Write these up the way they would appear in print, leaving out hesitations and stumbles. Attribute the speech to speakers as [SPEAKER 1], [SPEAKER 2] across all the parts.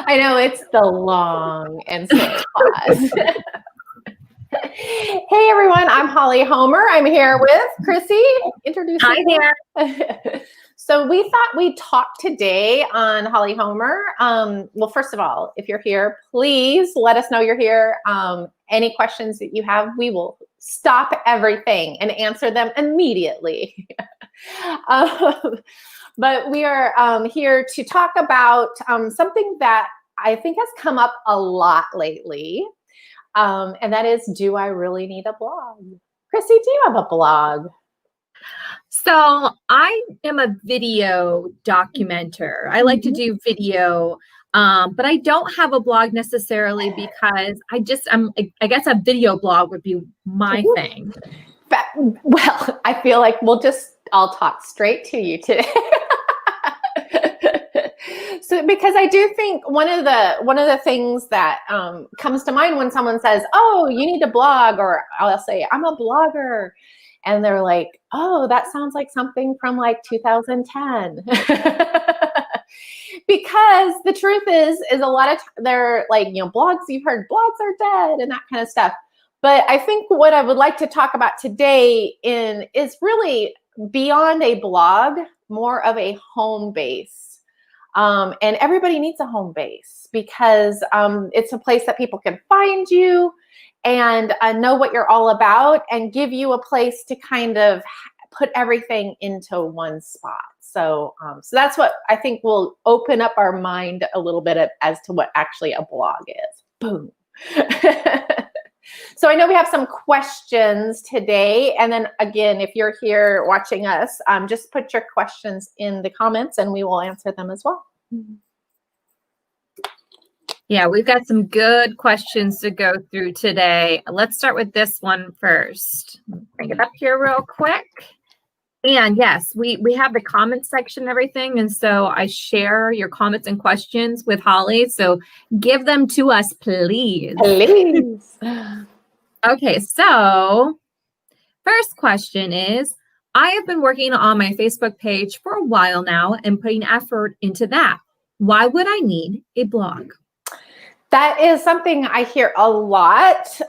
[SPEAKER 1] I know it's the long and slow pause. Hey everyone, I'm Holly Homer. I'm here with Chrissy. Introduce
[SPEAKER 2] Hi
[SPEAKER 1] there. So we thought we'd talk today on Holly Homer. Well, first of all, if you're here, please let us know you're here. Any questions that you have, we will stop everything and answer them immediately. But we are here to talk about something that I think has come up a lot lately. And that is, do I really need a blog? Chrissy, do you have a blog?
[SPEAKER 2] So I am a video documenter. I like to do video, but I don't have a blog necessarily because I guess a video blog would be my thing.
[SPEAKER 1] Well, I feel like I'll talk straight to you today. So, because I do think one of the things that comes to mind when someone says, "Oh, you need to blog," or I'll say, "I'm a blogger," and they're like, "Oh, that sounds like something from like 2010." Because the truth is a lot of they're like, blogs. You've heard blogs are dead and that kind of stuff. But I think what I would like to talk about today is really beyond a blog, more of a home base. And everybody needs a home base because it's a place that people can find you and know what you're all about and give you a place to kind of put everything into one spot. So that's what I think will open up our mind a little bit as to what actually a blog is. Boom. So I know we have some questions today. And then again, if you're here watching us, just put your questions in the comments and we will answer them as well.
[SPEAKER 2] Yeah, we've got some good questions to go through today. Let's start with this one first. Bring it up here real quick. And yes, we have the comment section and everything. And so I share your comments and questions with Holly. So give them to us, please.
[SPEAKER 1] Please.
[SPEAKER 2] Okay, so first question is, I have been working on my Facebook page for a while now and putting effort into that. Why would I need a blog?
[SPEAKER 1] That is something I hear a lot.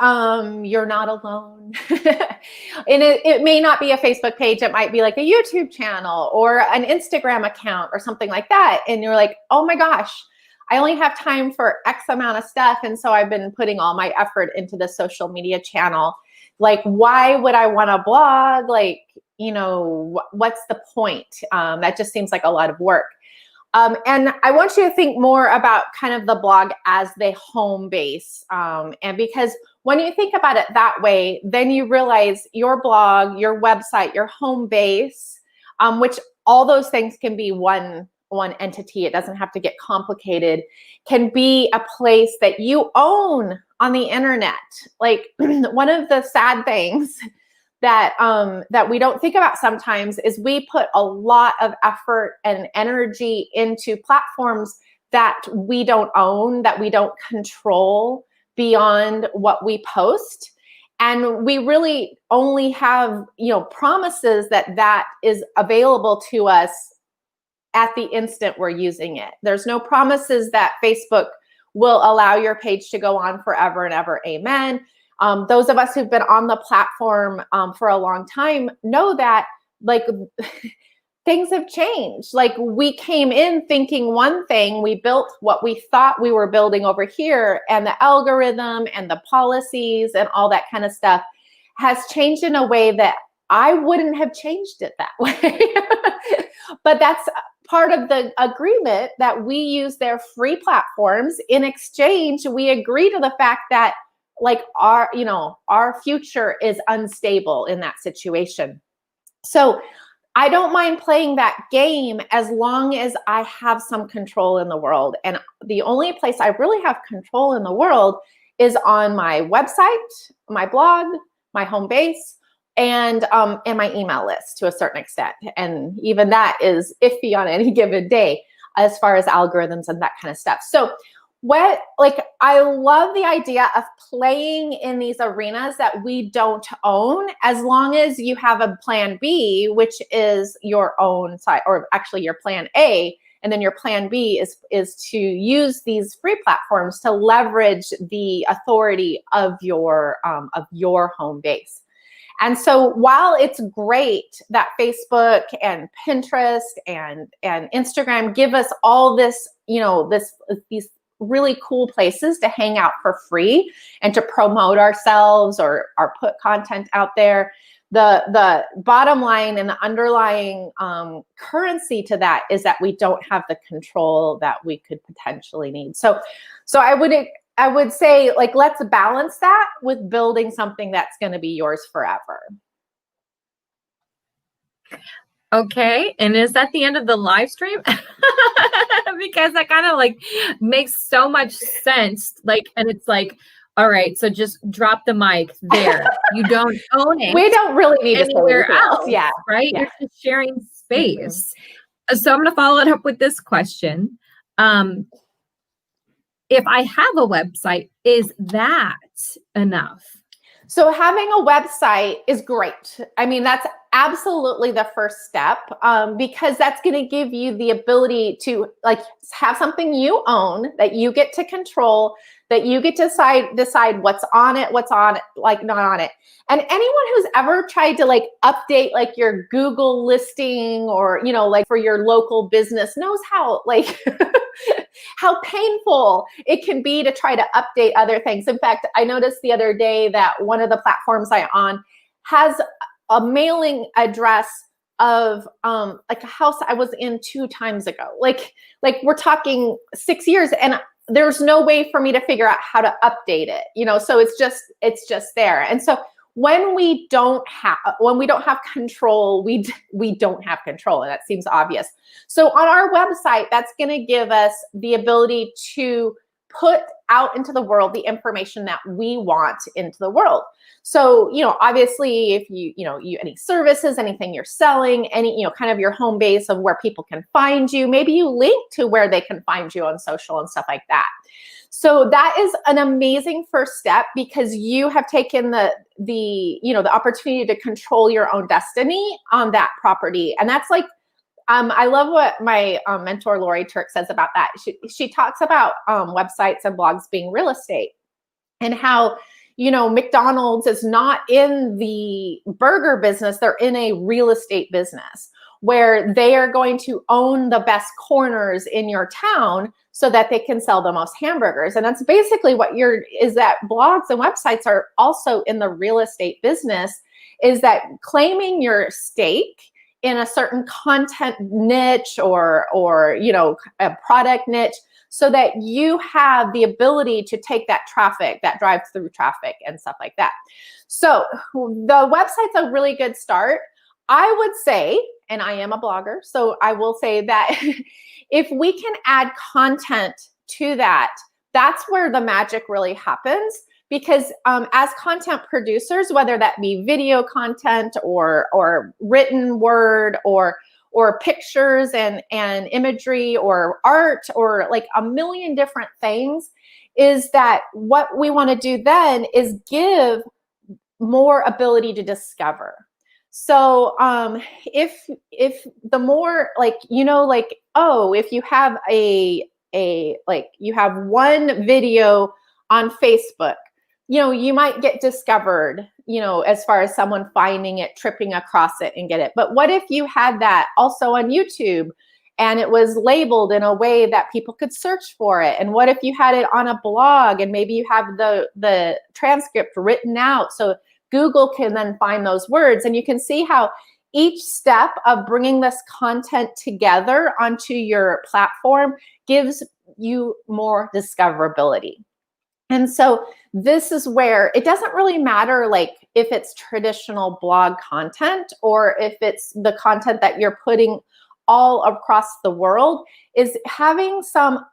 [SPEAKER 1] You're not alone. And it may not be a Facebook page. It might be like a YouTube channel or an Instagram account or something like that. And you're like, oh my gosh, I only have time for X amount of stuff. And so I've been putting all my effort into the social media channel. Like, why would I want to blog? Like, what's the point? That just seems like a lot of work. And I want you to think more about kind of the blog as the home base. And because when you think about it that way, then you realize your blog, your website, your home base, which all those things can be one entity. It doesn't have to get complicated, can be a place that you own on the internet. Like one of the sad things that we don't think about sometimes is we put a lot of effort and energy into platforms that we don't own, that we don't control beyond what we post. And we really only have, promises that is available to us at the instant we're using it. There's no promises that Facebook will allow your page to go on forever and ever. Amen. Those of us who've been on the platform for a long time know that like things have changed. Like we came in thinking one thing, we built what we thought we were building over here, and the algorithm and the policies and all that kind of stuff has changed in a way that I wouldn't have changed it that way. But that's part of the agreement that we use their free platforms. In exchange, we agree to the fact that like our future is unstable in that situation. So I don't mind playing that game as long as I have some control in the world. And the only place I really have control in the world is on my website, my blog, my home base, and my email list to a certain extent. And even that is iffy on any given day as far as algorithms and that kind of stuff. So I love the idea of playing in these arenas that we don't own, as long as you have a plan B, which is your own site, or actually your plan A, And then your plan B is to use these free platforms to leverage the authority of your home base. And so while it's great that Facebook and Pinterest and Instagram give us all this, these really cool places to hang out for free and to promote ourselves or put content out there, the bottom line and the underlying currency to that is that we don't have the control that we could potentially need. So I would say, like, let's balance that with building something that's going to be yours forever.
[SPEAKER 2] Okay. And is that the end of the live stream? Because that kind of like makes so much sense. Like, and it's like, all right, so just drop the mic there. You don't own it.
[SPEAKER 1] We don't really need
[SPEAKER 2] anywhere
[SPEAKER 1] to say else. Yeah.
[SPEAKER 2] Right.
[SPEAKER 1] Yeah.
[SPEAKER 2] You're just sharing space. Mm-hmm. So I'm going to follow it up with this question. If I have a website, is that enough?
[SPEAKER 1] So having a website is great. I mean, that's absolutely the first step, because that's going to give you the ability to like have something you own that you get to control, that you get to decide what's on it, like not on it. And anyone who's ever tried to like update like your Google listing or, like for your local business knows how like how painful it can be to try to update other things. In fact, I noticed the other day that one of the platforms I'm on has a mailing address of like a house I was in 2 times ago. Like we're talking 6 years, and there's no way for me to figure out how to update it. So it's just there. And so when we don't have control, we don't have control, and that seems obvious. So on our website, that's going to give us the ability to put out into the world the information that we want into the world. So, obviously, if you any services, anything you're selling, any, kind of your home base of where people can find you, maybe you link to where they can find you on social and stuff like that. So that is an amazing first step, because you have taken the opportunity to control your own destiny on that property. And that's like, I love what my mentor, Lori Turk, says about that. She talks about websites and blogs being real estate, and how, McDonald's is not in the burger business. They're in a real estate business where they are going to own the best corners in your town so that they can sell the most hamburgers. And that's basically is that blogs and websites are also in the real estate business, is that claiming your stake in a certain content niche or a product niche, so that you have the ability to take that traffic, that drive-through traffic and stuff like that. So the website's a really good start. I would say, and I am a blogger, so I will say that if we can add content to that, that's where the magic really happens. Because as content producers, whether that be video content or written word or pictures and imagery or art or like a million different things, is that what we want to do then is give more ability to discover. So if the more if you have you have one video on Facebook, you might get discovered, as far as someone finding it, tripping across it and get it. But what if you had that also on YouTube and it was labeled in a way that people could search for it? And what if you had it on a blog and maybe you have the transcript written out so Google can then find those words? And you can see how each step of bringing this content together onto your platform gives you more discoverability. And so this is where it doesn't really matter, like if it's traditional blog content or if it's the content that you're putting all across the world, is having some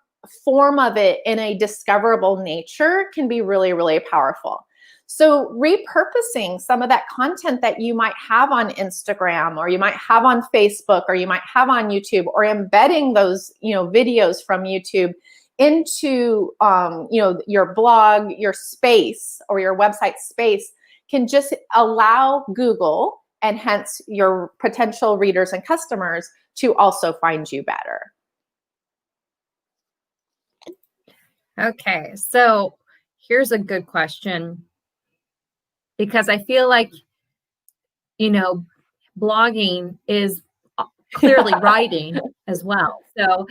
[SPEAKER 1] form of it in a discoverable nature can be really, really powerful. So repurposing some of that content that you might have on Instagram or you might have on Facebook or you might have on YouTube, or embedding those, videos from YouTube into your blog, your space, or your website space, can just allow Google, and hence your potential readers and customers, to also find you better.
[SPEAKER 2] Okay, so here's a good question, because I feel like, blogging is clearly writing as well. So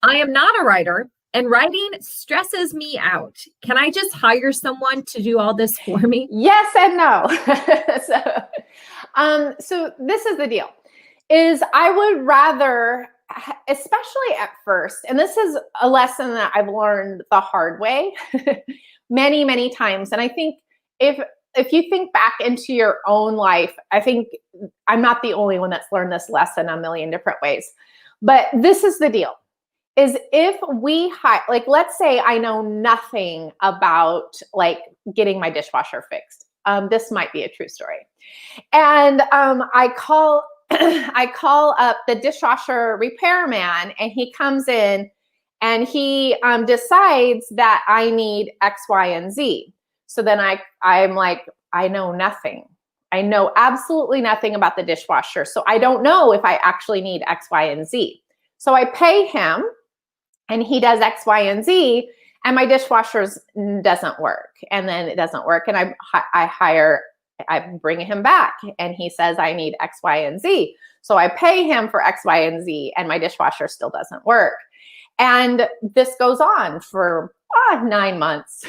[SPEAKER 2] I am not a writer, and writing stresses me out. Can I just hire someone to do all this for me?
[SPEAKER 1] Yes and no. So this is the deal, is I would rather, especially at first, and this is a lesson that I've learned the hard way many, many times. And I think if you think back into your own life, I think I'm not the only one that's learned this lesson a million different ways. But this is the deal, is if we like, let's say I know nothing about like getting my dishwasher fixed. This might be a true story. And I call I call up the dishwasher repairman, and he comes in and he decides that I need X, Y, and Z. So then I'm like, I know nothing. I know absolutely nothing about the dishwasher. So I don't know if I actually need X, Y, and Z. So I pay him, and he does X, Y, and Z, and my dishwasher doesn't work. And then it doesn't work, and I bring him back, and he says I need X, Y, and Z. So I pay him for X, Y, and Z, and my dishwasher still doesn't work. And this goes on for 9 months.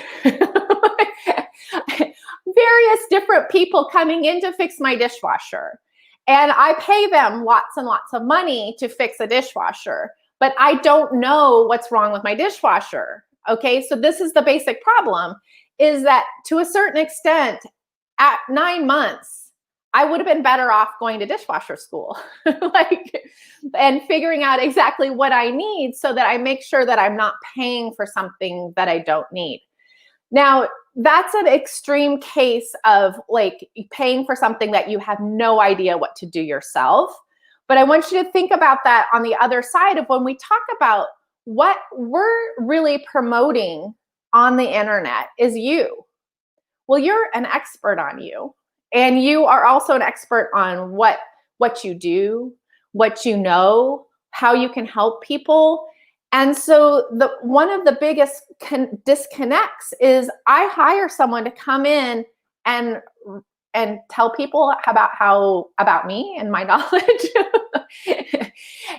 [SPEAKER 1] Various different people coming in to fix my dishwasher. And I pay them lots and lots of money to fix a dishwasher, but I don't know what's wrong with my dishwasher. Okay, so this is the basic problem, is that to a certain extent, at 9 months, I would have been better off going to dishwasher school, and figuring out exactly what I need so that I make sure that I'm not paying for something that I don't need. Now, that's an extreme case of like paying for something that you have no idea what to do yourself. But I want you to think about that on the other side of when we talk about what we're really promoting on the internet is you. Well, you're an expert on you, and you are also an expert on what you do, what you know, how you can help people. And so one of the biggest disconnects is I hire someone to come in and tell people about me and my knowledge.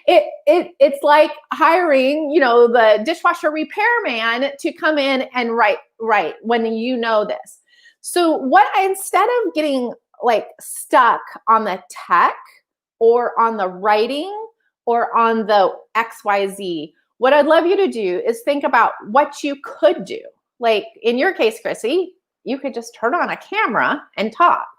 [SPEAKER 1] It's like hiring, the dishwasher repairman to come in and write when you know this. So instead of getting like stuck on the tech or on the writing or on the XYZ, what I'd love you to do is think about what you could do. Like in your case, Chrissy, you could just turn on a camera and talk.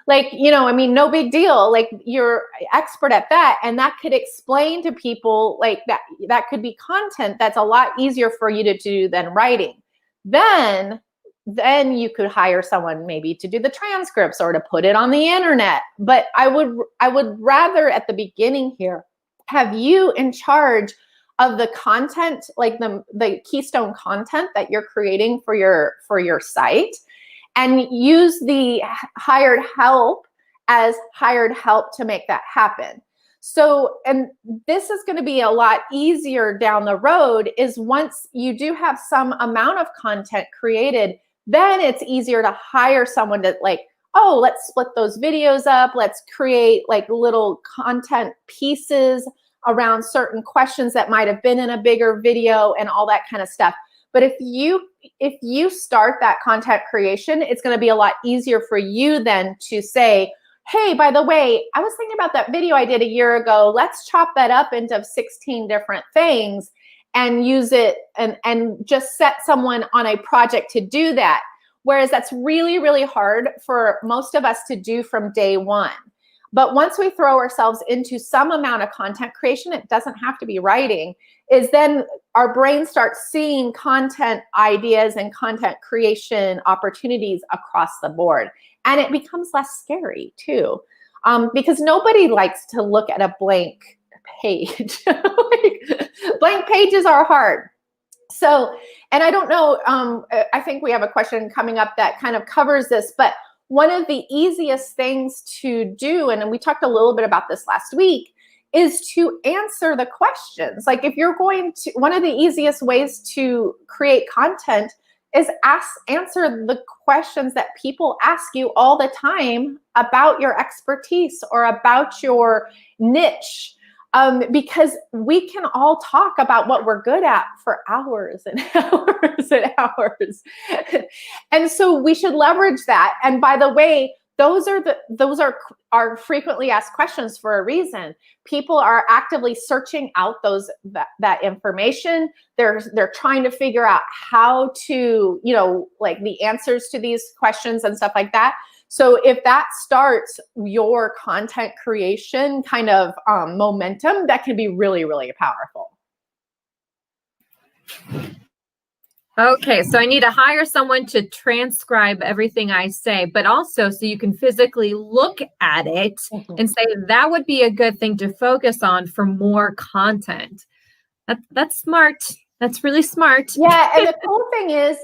[SPEAKER 1] Like, no big deal. Like you're expert at that. And that could explain to people like that could be content that's a lot easier for you to do than writing. Then you could hire someone maybe to do the transcripts or to put it on the internet. But I would rather at the beginning here have you in charge of the content, like the keystone content that you're creating for your site, and use the hired help as hired help to make that happen. So, and this is going to be a lot easier down the road, is once you do have some amount of content created, then it's easier to hire someone to like, oh, let's split those videos up. Let's create like little content pieces around certain questions that might have been in a bigger video and all that kind of stuff. But if you start that content creation, it's going to be a lot easier for you then to say, hey, by the way, I was thinking about that video I did a year ago. Let's chop that up into 16 different things and use it and just set someone on a project to do that. Whereas that's really, really hard for most of us to do from day one. But once we throw ourselves into some amount of content creation, it doesn't have to be writing, is then our brain starts seeing content ideas and content creation opportunities across the board. And it becomes less scary too, because nobody likes to look at a blank page. Blank pages are hard. So, and I don't know, I think we have a question coming up that kind of covers this, but one of the easiest things to do, and we talked a little bit about this last week, is to answer the questions. Like if you're going to, one of the easiest ways to create content is answer the questions that people ask you all the time about your expertise or about your niche. Because we can all talk about what we're good at for hours and hours and hours. And so we should leverage that. And by the way, those are frequently asked questions for a reason. People are actively searching out that information. They're trying to figure out how to, like the answers to these questions and stuff like that. So if that starts your content creation kind of momentum, that can be really, really powerful.
[SPEAKER 2] Okay, so I need to hire someone to transcribe everything I say, but also so you can physically look at it and say that would be a good thing to focus on for more content. That's smart. That's really smart.
[SPEAKER 1] Yeah, and the cool thing is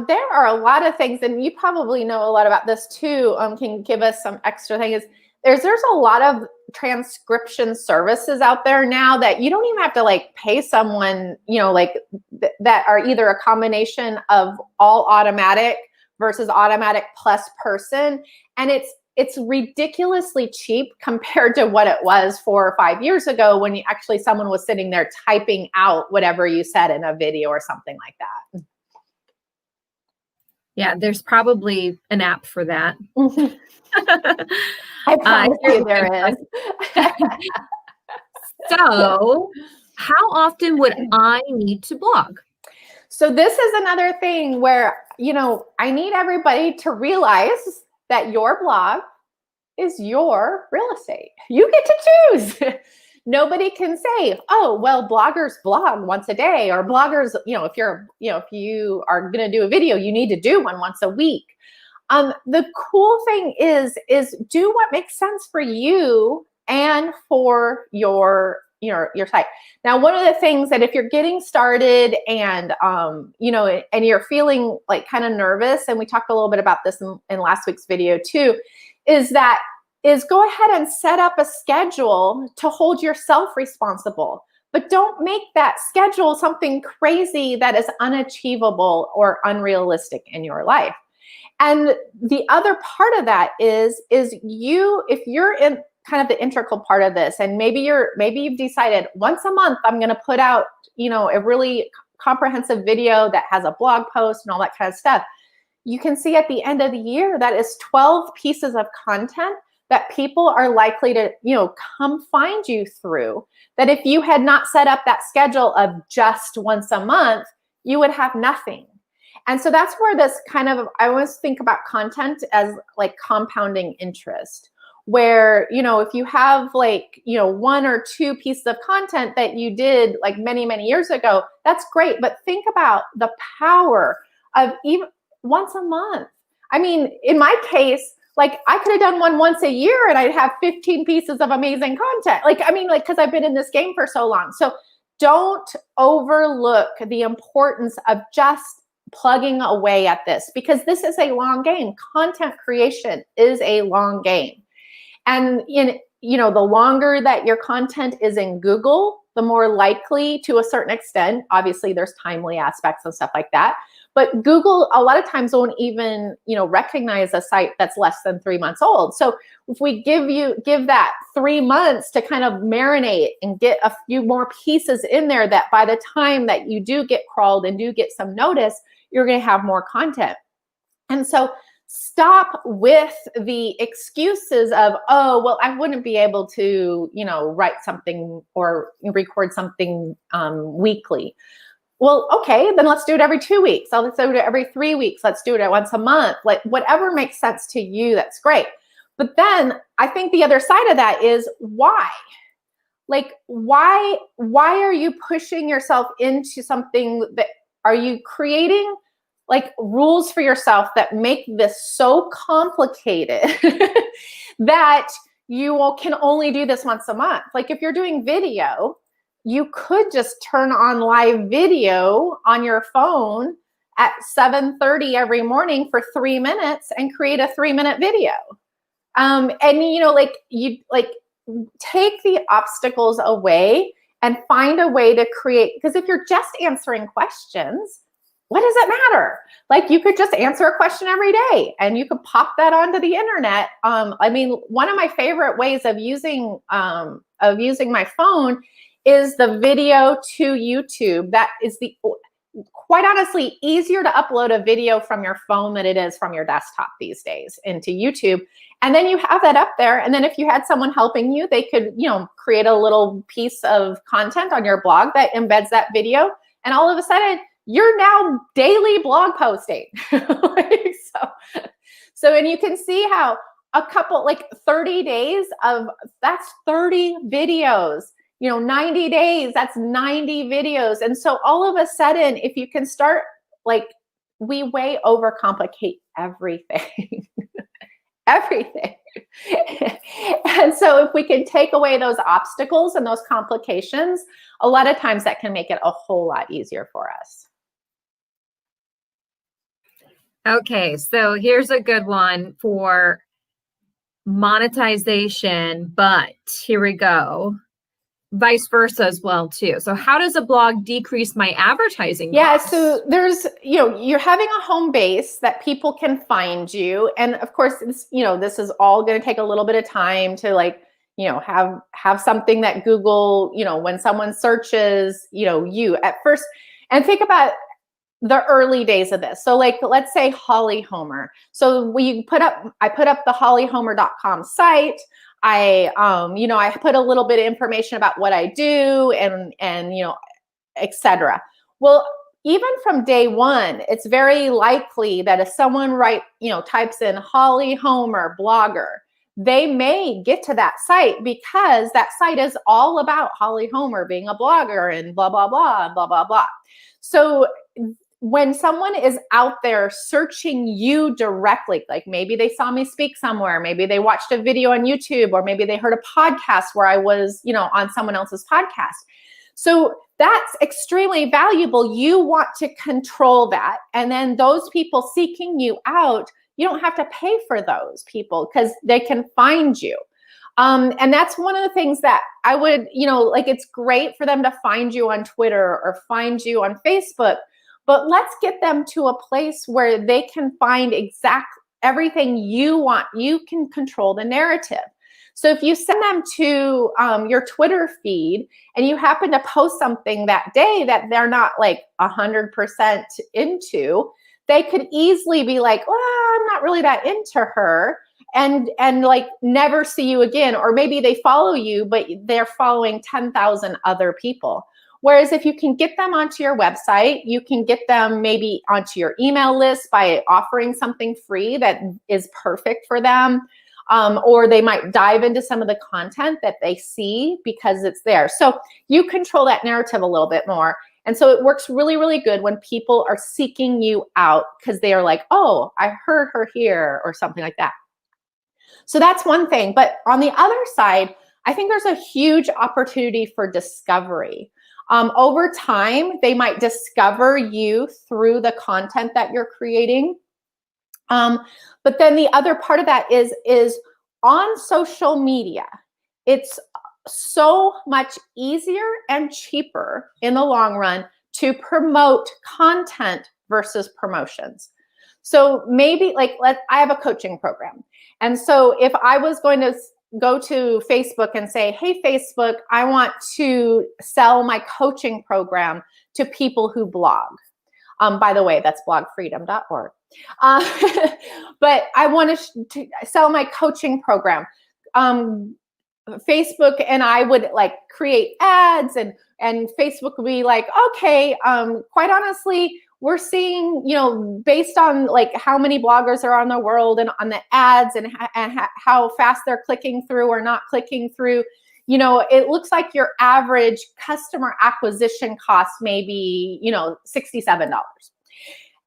[SPEAKER 1] there are a lot of things, and you probably know a lot about this too. Can give us some extra things. There's a lot of transcription services out there now that you don't even have to like pay someone, that are either a combination of all automatic versus automatic plus person, and it's ridiculously cheap compared to what it was 4 or 5 years ago when someone was sitting there typing out whatever you said in a video or something like that.
[SPEAKER 2] Yeah, there's probably an app for that.
[SPEAKER 1] I promise you there is.
[SPEAKER 2] So how often would I need to blog?
[SPEAKER 1] So this is another thing where, I need everybody to realize that your blog is your real estate. You get to choose. Nobody can say, oh, well, bloggers blog once a day, or bloggers, if you are going to do a video, you need to do one once a week. The cool thing is do what makes sense for you and for your site. Now, one of the things that if you're getting started and, and you're feeling like kind of nervous, and we talked a little bit about this in last week's video too, is go ahead and set up a schedule to hold yourself responsible. But don't make that schedule something crazy that is unachievable or unrealistic in your life. And the other part of that is if you're in kind of the integral part of this, and maybe you've decided once a month I'm going to put out, a really comprehensive video that has a blog post and all that kind of stuff. You can see at the end of the year that is 12 pieces of content that people are likely to, come find you through. That if you had not set up that schedule of just once a month, you would have nothing. And so that's where this kind of, I always think about content as like compounding interest, where, if you have like, 1 or 2 pieces of content that you did like many, many years ago, that's great. But think about the power of even once a month. I mean, in my case, like I could have done one once a year and I'd have 15 pieces of amazing content. Because I've been in this game for so long. So don't overlook the importance of just plugging away at this, because this is a long game. Content creation is a long game. And the longer that your content is in Google, the more likely, to a certain extent, obviously there's timely aspects and stuff like that, but Google a lot of times won't even, recognize a site that's less than 3 months old. So if we give that 3 months to kind of marinate and get a few more pieces in there, that by the time that you do get crawled and do get some notice, you're going to have more content. And so stop with the excuses of, oh, well, I wouldn't be able to, write something or record something weekly. Well, okay, then let's do it every 2 weeks. Let's do it every 3 weeks. Let's do it once a month. Like whatever makes sense to you, that's great. But then I think the other side of that is why? Like, why are you pushing yourself into something that, are you creating like rules for yourself that make this so complicated that you can only do this once a month? Like if you're doing video, you could just turn on live video on your phone at 7:30 every morning for 3 minutes and create a 3-minute video. take the obstacles away and find a way to create, because if you're just answering questions, what does it matter? Like, you could just answer a question every day and you could pop that onto the internet. I mean, one of my favorite ways of using my phone is the video to YouTube. That is quite honestly easier to upload a video from your phone than it is from your desktop these days into YouTube. And then you have that up there. And then if you had someone helping you, they could, create a little piece of content on your blog that embeds that video. And all of a sudden, you're now daily blog posting. So, and you can see how a couple, like 30 days that's 30 videos. 90 days, that's 90 videos. And so all of a sudden, if you can start, we way overcomplicate everything. Everything. And so if we can take away those obstacles and those complications, a lot of times that can make it a whole lot easier for us.
[SPEAKER 2] Okay, so here's a good one for monetization, but here we go. Vice versa as well too. So how does a blog decrease my advertising costs?
[SPEAKER 1] So there's, you're having a home base that people can find you. And of course, this is all going to take a little bit of time to have something that Google, when someone searches, you at first, and think about the early days of this. So let's say Holly Homer. So I put up the hollyhomer.com site. I put a little bit of information about what I do and et cetera. Well, even from day one, it's very likely that if someone types in Holly Homer blogger, they may get to that site because that site is all about Holly Homer being a blogger and blah, blah, blah, blah, blah, blah. So when someone is out there searching you directly, like maybe they saw me speak somewhere, maybe they watched a video on YouTube, or maybe they heard a podcast where I was, on someone else's podcast. So that's extremely valuable. You want to control that. And then those people seeking you out, you don't have to pay for those people because they can find you. And that's one of the things that I would, it's great for them to find you on Twitter or find you on Facebook. But let's get them to a place where they can find everything you want. You can control the narrative. So if you send them to your Twitter feed and you happen to post something that day that they're not 100% into, they could easily be like, well, I'm not really that into her, and never see you again. Or maybe they follow you, but they're following 10,000 other people. Whereas if you can get them onto your website, you can get them maybe onto your email list by offering something free that is perfect for them. Or they might dive into some of the content that they see because it's there. So you control that narrative a little bit more. And so it works really, really good when people are seeking you out because they are like, oh, I heard her here or something like that. So that's one thing. But on the other side, I think there's a huge opportunity for discovery. Over time, they might discover you through the content that you're creating. But then the other part of that is on social media. It's so much easier and cheaper in the long run to promote content versus promotions. So maybe I have a coaching program. And so if I was going to go to Facebook and say, hey, Facebook, I want to sell my coaching program to people who blog. By the way, that's blogfreedom.org. But I want to sell my coaching program. Facebook and I would create ads and Facebook would be like, okay, quite honestly, we're seeing, based on how many bloggers are on the world and on the ads and how fast they're clicking through or not clicking through, it looks like your average customer acquisition cost may be, $67.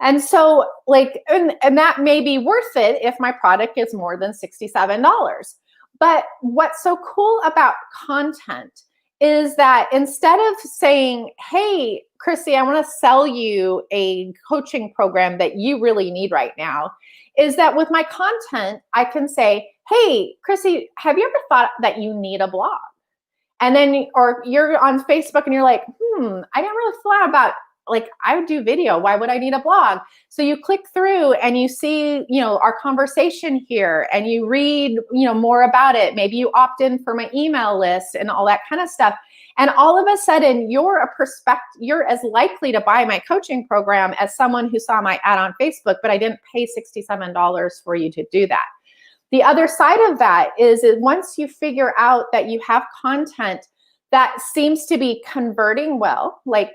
[SPEAKER 1] And so and that may be worth it if my product is more than $67. But what's so cool about content is that instead of saying, hey, Chrissy, I want to sell you a coaching program that you really need right now, is that with my content, I can say, hey, Chrissy, have you ever thought that you need a blog? And then, or you're on Facebook and you're like, I never really thought about, like, I would do video. Why would I need a blog? So you click through and you see, our conversation here, and you read, more about it. Maybe you opt in for my email list and all that kind of stuff. And all of a sudden you're as likely to buy my coaching program as someone who saw my ad on Facebook, but I didn't pay $67 for you to do that. The other side of that is once you figure out that you have content that seems to be converting well, like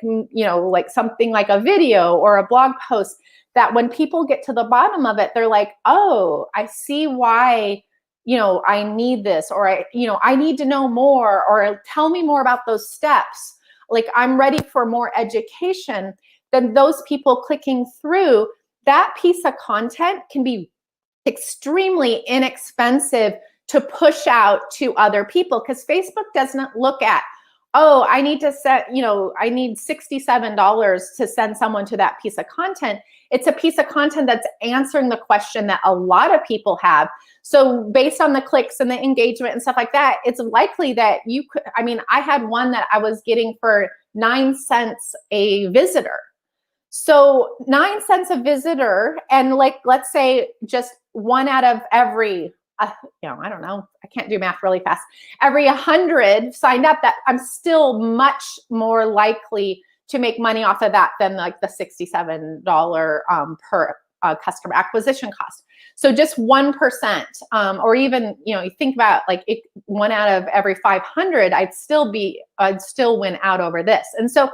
[SPEAKER 1] something like a video or a blog post, that when people get to the bottom of it, they're like, oh, I see why, I need this, or I need to know more, or tell me more about those steps. Like, I'm ready for more education. Then those people clicking through that piece of content can be extremely inexpensive to push out to other people, because Facebook doesn't look at, oh, I need to I need $67 to send someone to that piece of content. It's a piece of content that's answering the question that a lot of people have. So based on the clicks and the engagement and stuff like that, it's likely that you could, I had one that I was getting for 9 cents a visitor. So 9 cents a visitor, and let's say just one out of every, I don't know, I can't do math really fast. Every 100 signed up, that I'm still much more likely to make money off of that than like the $67 per customer acquisition cost. So just 1%, or even, you think about one out of every 500, I'd still win out over this. And so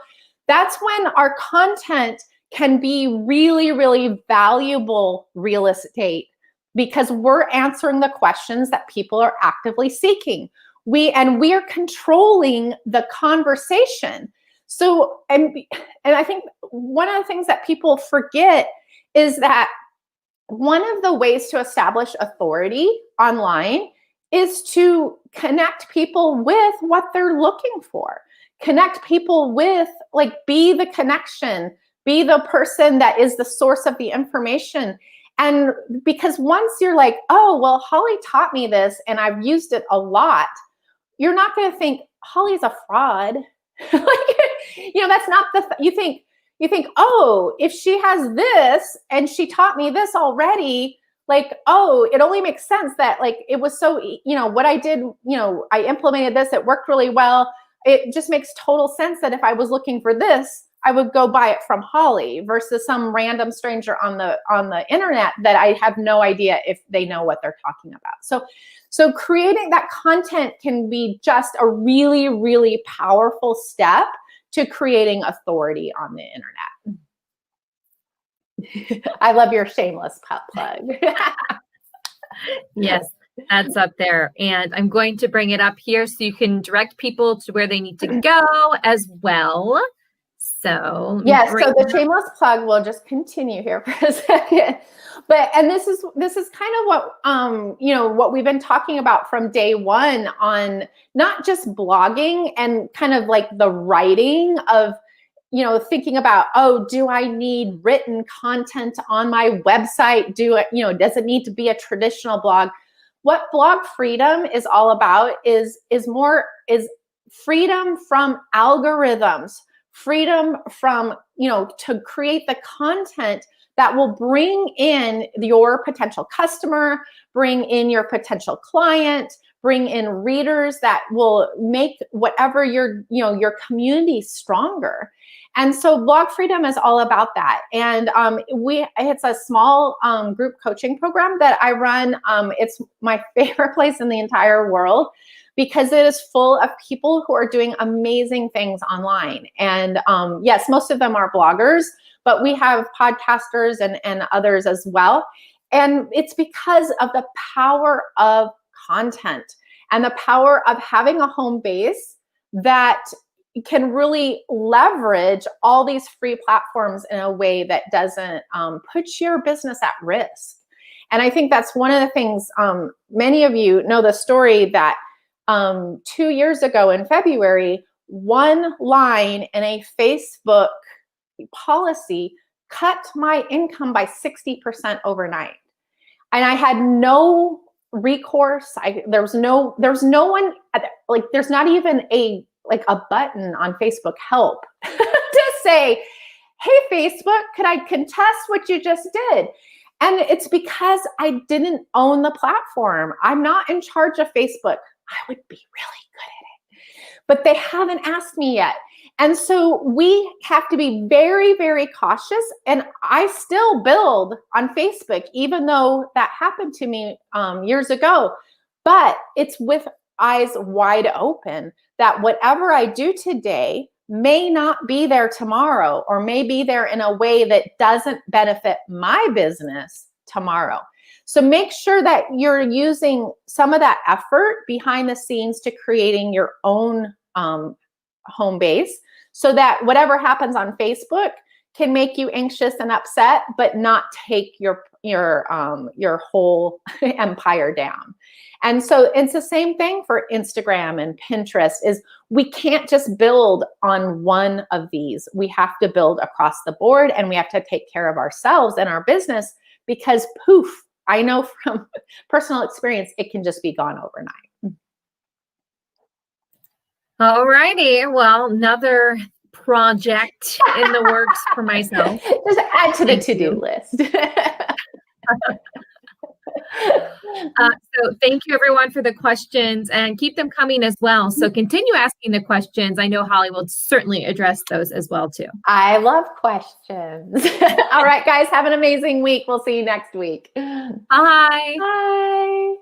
[SPEAKER 1] that's when our content can be really, really valuable real estate, because we're answering the questions that people are actively seeking. We're controlling the conversation. So, and I think one of the things that people forget is that one of the ways to establish authority online is to connect people with what they're looking for. Connect people with, be the connection, be the person that is the source of the information. And because once you're like, oh, well, Holly taught me this and I've used it a lot, you're not going to think Holly's a fraud. That's not you think, oh, if she has this and she taught me this already, oh, it only makes sense that it was so, what I did, I implemented this, it worked really well. It just makes total sense that if I was looking for this, I would go buy it from Holly versus some random stranger on the internet that I have no idea if they know what they're talking about. So creating that content can be just a really, really powerful step to creating authority on the internet. I love your shameless plug.
[SPEAKER 2] Yes, that's up there. And I'm going to bring it up here so you can direct people to where they need to go as well. So
[SPEAKER 1] yes, so the shameless plug will just continue here for a second. And this is kind of what what we've been talking about from day one on not just blogging and kind of like the writing of thinking about, oh, do I need written content on my website? Does it need to be a traditional blog? What blog freedom is all about is freedom from algorithms, freedom from, to create the content that will bring in your potential customer, bring in your potential client, bring in readers that will make whatever your community stronger. And so blog freedom is all about that. And it's a small group coaching program that I run. It's my favorite place in the entire world, because it is full of people who are doing amazing things online. And yes, most of them are bloggers, but we have podcasters and others as well. And it's because of the power of content and the power of having a home base that can really leverage all these free platforms in a way that doesn't put your business at risk. And I think that's one of the things, many of you know the story that 2 years ago in February, one line in a Facebook policy cut my income by 60% overnight. And I had no recourse. There's no one, like, there's not even a button on Facebook help to say, hey, Facebook, could I contest what you just did? And it's because I didn't own the platform. I'm not in charge of Facebook. I would be really good at it, but they haven't asked me yet. And so we have to be very, very cautious. And I still build on Facebook, even though that happened to me years ago. But it's with eyes wide open that whatever I do today may not be there tomorrow, or may be there in a way that doesn't benefit my business tomorrow. So make sure that you're using some of that effort behind the scenes to creating your own home base, so that whatever happens on Facebook can make you anxious and upset, but not take your whole empire down. And so it's the same thing for Instagram and Pinterest. Is we can't just build on one of these. We have to build across the board, and we have to take care of ourselves and our business, because poof, I know from personal experience, it can just be gone overnight.
[SPEAKER 2] All righty. Well, another project in the works for myself.
[SPEAKER 1] Just add to the to-do list.
[SPEAKER 2] So thank you everyone for the questions, and keep them coming as well. So continue asking the questions. I know Holly will certainly address those as well too.
[SPEAKER 1] I love questions. All right, guys, have an amazing week. We'll see you next week.
[SPEAKER 2] Bye.
[SPEAKER 1] Bye.